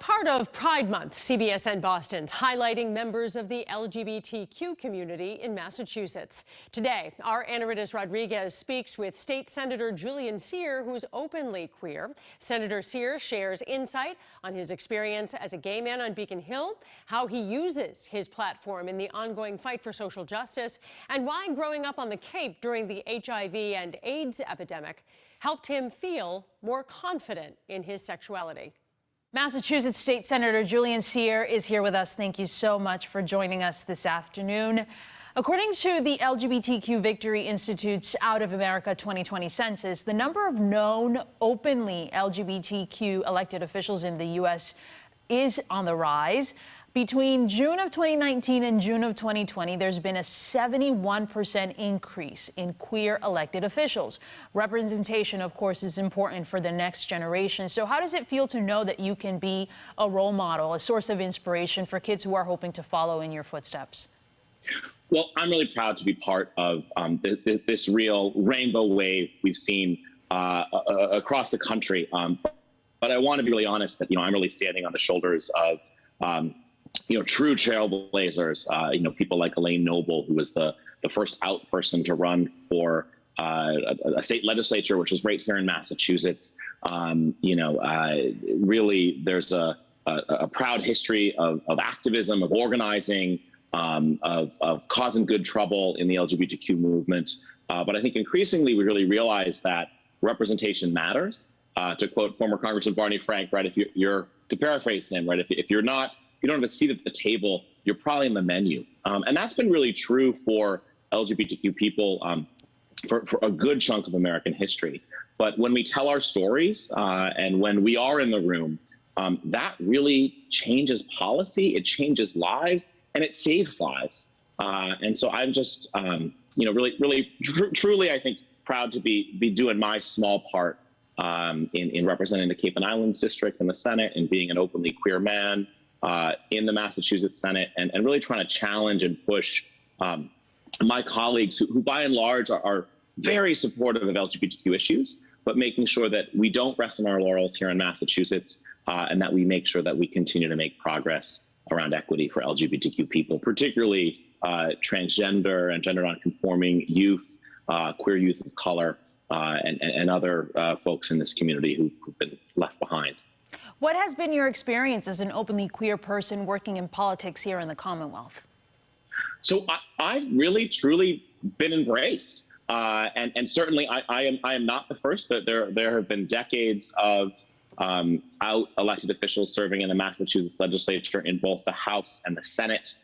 part of Pride Month, CBS Boston's highlighting members of the LGBTQ community in Massachusetts. Today, our Ana Rodriguez speaks with State Senator Julian Cyr, who's openly queer. Senator Cyr shares insight on his experience as a gay man on Beacon Hill, how he uses his platform in the ongoing fight for social justice, and why growing up on the Cape during the HIV and AIDS epidemic helped him feel more confident in his sexuality. Massachusetts State Senator Julian Cyr is here with us. Thank you so much for joining us this afternoon. According to the LGBTQ Victory Institute's Out of America 2020 census, the number of known openly LGBTQ elected officials in the U.S. is on the rise. Between June of 2019 and June of 2020, there's been a 71% increase in queer elected officials. Representation, of course, is important for the next generation. So how does it feel to know that you can be a role model, a source of inspiration for kids who are hoping to follow in your footsteps? Well, I'm really proud to be part of this real rainbow wave we've seen across the country. But I want to be really honest that, I'm really standing on the shoulders of true trailblazers, people like Elaine Noble, who was the first out person to run for a state legislature, which was right here in Massachusetts. Really, there's a proud history of activism, of organizing, of causing good trouble in the LGBTQ movement. But I think increasingly we really realize that representation matters. To quote former Congressman Barney Frank, right? If you're to paraphrase him, right? If you don't have a seat at the table, you're probably in the menu. And that's been really true for LGBTQ people for a good chunk of American history. But when we tell our stories and when we are in the room, that really changes policy, it changes lives, and it saves lives. And so I'm just, truly, I think, proud to be doing my small part in representing the Cape and Islands District in the Senate and being an openly queer man in the Massachusetts Senate, and really trying to challenge and push my colleagues who by and large are very supportive of LGBTQ issues, but making sure that we don't rest on our laurels here in Massachusetts, and that we make sure that we continue to make progress around equity for LGBTQ people, particularly transgender and gender nonconforming youth, queer youth of color, and other folks in this community who've been left behind. What has been your experience as an openly queer person working in politics here in the Commonwealth? So I've really, truly been embraced. And certainly I am not the first. There have been decades of out elected officials serving in the Massachusetts legislature in both the House and the Senate.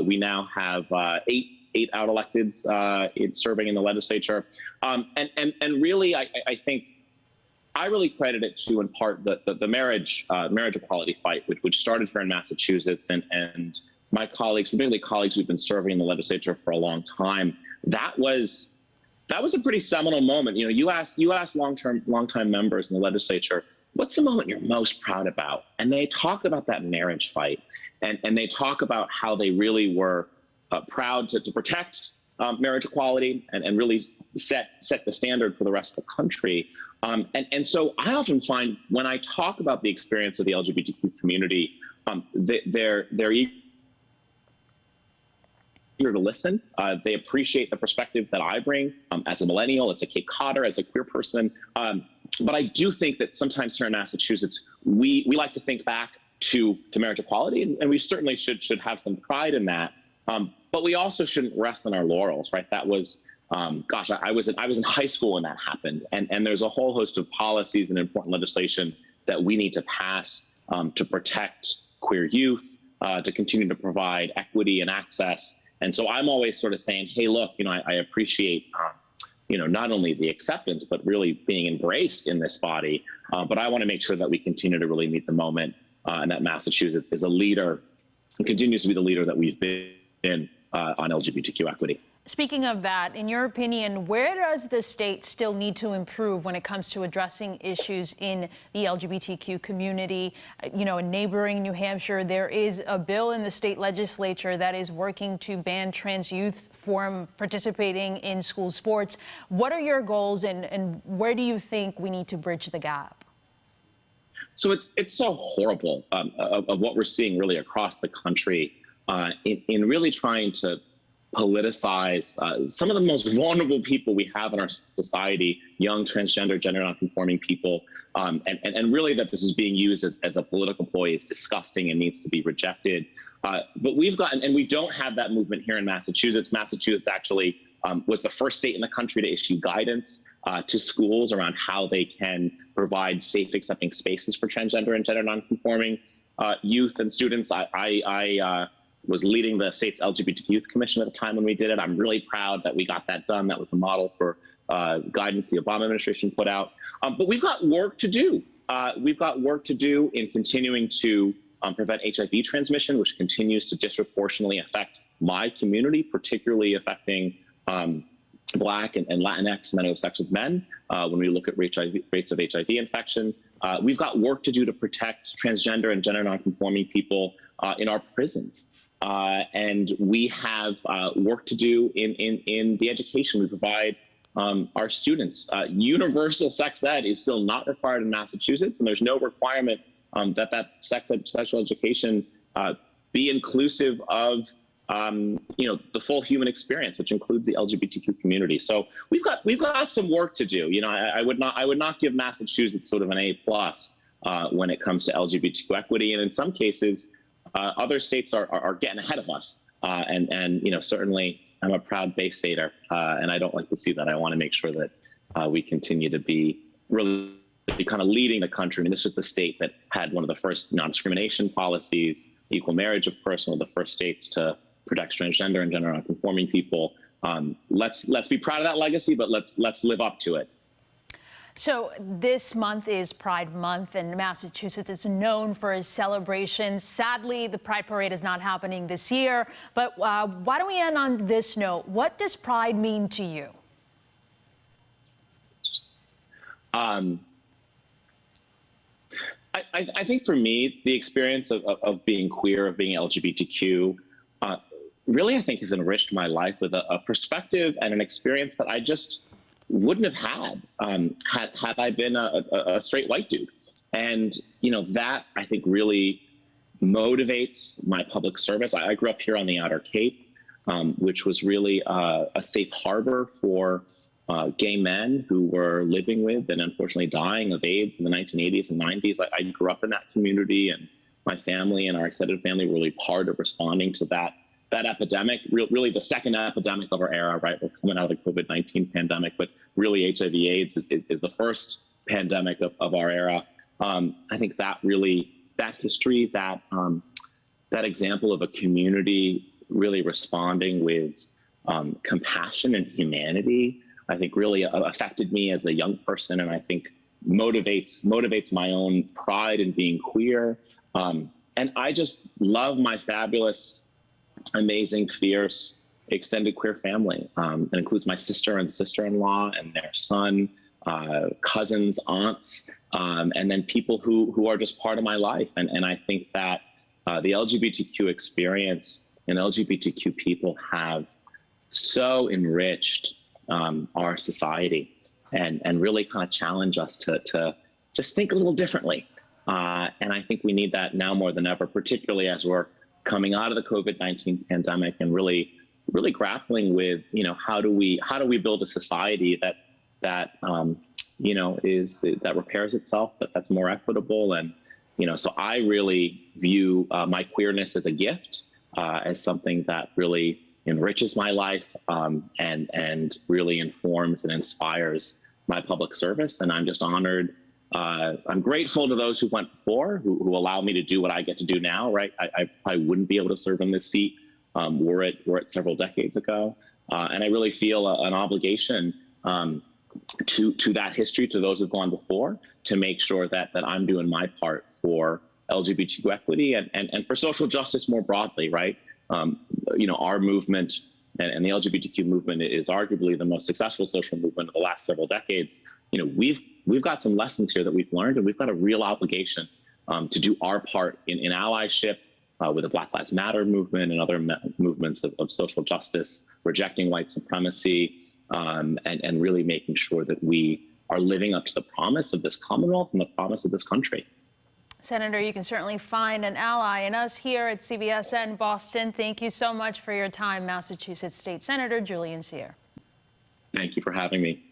We now have eight out electeds serving in the legislature. And really, I think I really credit it to, in part, the marriage equality fight, which started here in Massachusetts, and my colleagues, particularly colleagues who've been serving in the legislature for a long time. That was a pretty seminal moment. You ask longtime members in the legislature, what's the moment you're most proud about? And they talk about that marriage fight, and they talk about how they really were proud to protect marriage equality and really set the standard for the rest of the country. And so I often find when I talk about the experience of the LGBTQ community, they're eager to listen. They appreciate the perspective that I bring as a millennial, as a Cape Codder, as a queer person. But I do think that sometimes here in Massachusetts, we like to think back to marriage equality, and we certainly should have some pride in that. But we also shouldn't rest on our laurels, right? That was, I was in high school when that happened, and there's a whole host of policies and important legislation that we need to pass to protect queer youth, to continue to provide equity and access. And so I'm always sort of saying, hey, look, I appreciate, not only the acceptance, but really being embraced in this body. But I want to make sure that we continue to really meet the moment, and that Massachusetts is a leader and continues to be the leader that we've been on LGBTQ equity. Speaking of that, in your opinion, where does the state still need to improve when it comes to addressing issues in the LGBTQ community? In neighboring New Hampshire, there is a bill in the state legislature that is working to ban trans youth from participating in school sports. What are your goals, and where do you think we need to bridge the gap? So it's so horrible of what we're seeing really across the country in really trying to politicize some of the most vulnerable people we have in our society, young, transgender, gender nonconforming people, and really that this is being used as a political ploy is disgusting and needs to be rejected. But we've gotten, and we don't have that movement here in Massachusetts. Massachusetts actually was the first state in the country to issue guidance to schools around how they can provide safe, accepting spaces for transgender and gender nonconforming youth and students. I was leading the state's LGBTQ Youth Commission at the time when we did it. I'm really proud that we got that done. That was the model for guidance the Obama administration put out. But we've got work to do. We've got work to do in continuing to prevent HIV transmission, which continues to disproportionately affect my community, particularly affecting Black and Latinx men who have sex with men. When we look at rates of HIV infection, we've got work to do to protect transgender and gender nonconforming people in our prisons. And we have work to do in the education we provide our students. Universal sex ed is still not required in Massachusetts, and there's no requirement that sexual education be inclusive of the full human experience, which includes the LGBTQ community. So we've got some work to do. I would not give Massachusetts sort of an A+ when it comes to LGBTQ equity, and in some cases, other states are getting ahead of us. And certainly I'm a proud Bay Stater, and I don't like to see that. I want to make sure that we continue to be really kind of leading the country. I mean, this was the state that had one of the first non-discrimination policies, equal marriage, of course, one of the first states to protect transgender and gender nonconforming people. Let's be proud of that legacy, but let's live up to it. So this month is Pride Month, and Massachusetts is known for its celebrations. Sadly, the Pride Parade is not happening this year, but why don't we end on this note? What does Pride mean to you? I think for me, the experience of being queer, of being LGBTQ, really, I think has enriched my life with a perspective and an experience that I just wouldn't have had I been a straight white dude. And, that I think really motivates my public service. I grew up here on the Outer Cape, which was really a safe harbor for gay men who were living with and unfortunately dying of AIDS in the 1980s and 90s. I grew up in that community, and my family and our extended family were really part of responding to that epidemic, really the second epidemic of our era, right? We're coming out of the COVID-19 pandemic, but really HIV/AIDS is the first pandemic of our era. I think that history, that example of a community really responding with compassion and humanity, I think really affected me as a young person, and I think motivates my own pride in being queer. And I just love my fabulous, amazing, fierce, extended queer family. It includes my sister and sister-in-law and their son, cousins, aunts, and then people who are just part of my life. And I think that the LGBTQ experience and LGBTQ people have so enriched our society and really kind of challenge us to just think a little differently. And I think we need that now more than ever, particularly as we're coming out of the COVID-19 pandemic and really grappling with, how do we build a society that repairs itself, that's more equitable. And, so I really view my queerness as a gift, as something that really enriches my life, and really informs and inspires my public service. And I'm just honored. I'm grateful to those who went before, who allow me to do what I get to do now, right? I wouldn't be able to serve in this seat were it several decades ago. And I really feel an obligation to that history, to those who've gone before, to make sure that I'm doing my part for LGBTQ equity and for social justice more broadly, right? Our movement and the LGBTQ movement is arguably the most successful social movement of the last several decades. We've got some lessons here that we've learned, and we've got a real obligation to do our part in allyship with the Black Lives Matter movement and other movements of social justice, rejecting white supremacy, and really making sure that we are living up to the promise of this Commonwealth and the promise of this country. Senator, you can certainly find an ally in us here at CBSN Boston. Thank you so much for your time, Massachusetts State Senator Julian Cyr. Thank you for having me.